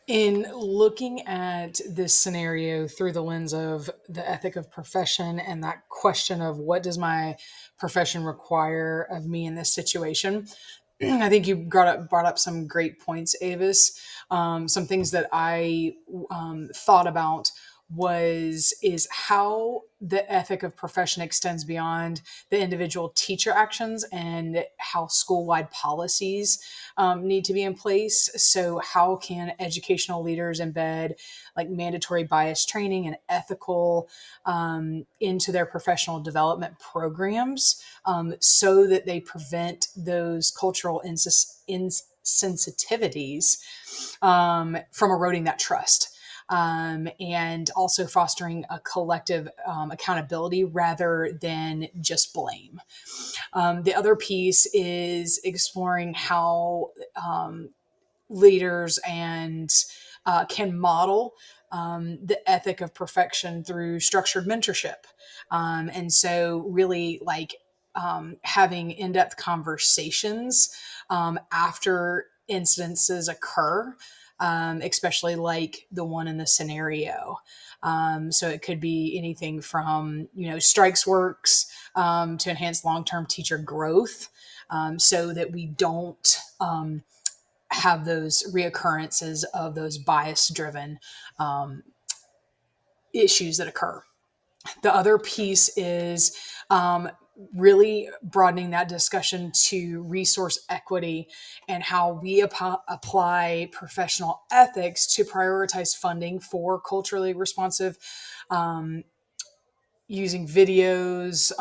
In looking at this scenario through the lens of the ethic of profession and that question of what does my profession require of me in this situation, I think you brought up some great points, Avis. Some things that I thought about is how the ethic of profession extends beyond the individual teacher actions and how school-wide policies need to be in place. So how can educational leaders embed like mandatory bias training and ethical into their professional development programs, so that they prevent those cultural insensitivities from eroding that trust, and also fostering a collective accountability rather than just blame. The other piece is exploring how leaders and can model the ethic of perfection through structured mentorship. And so, really, like having in depth conversations after incidences occur, especially like the one in the scenario. So it could be anything from, strikes works to enhance long term teacher growth, so that we don't have those reoccurrences of those bias driven issues that occur. The other piece is really broadening that discussion to resource equity and how we apply professional ethics to prioritize funding for culturally responsive, um, using videos,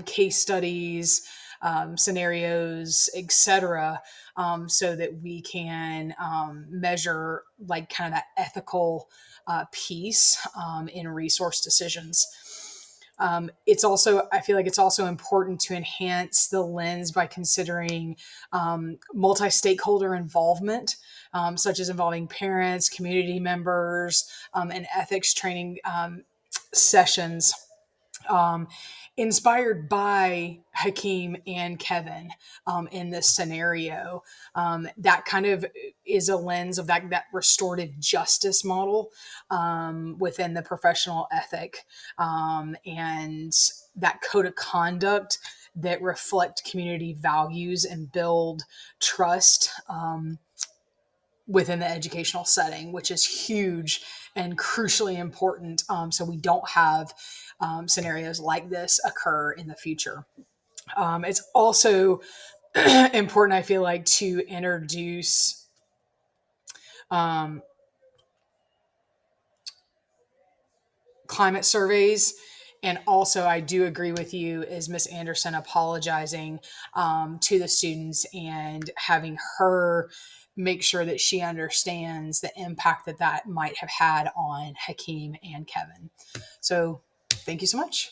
case studies, scenarios, etc., so that we can measure like kind of that ethical piece in resource decisions. It's also, I feel like it's also important to enhance the lens by considering multi-stakeholder involvement, such as involving parents, community members, and ethics training sessions, um, inspired by Hakeem and Kevin in this scenario. That kind of is a lens of that restorative justice model within the professional ethic, and that code of conduct that reflect community values and build trust within the educational setting, which is huge and crucially important, so we don't have scenarios like this occur in the future. It's also important, I feel like, to introduce um, climate surveys. And also, I do agree with you, is Miss Anderson apologizing to the students and having her make sure that she understands the impact that that might have had on Hakeem and Kevin. So, thank you so much.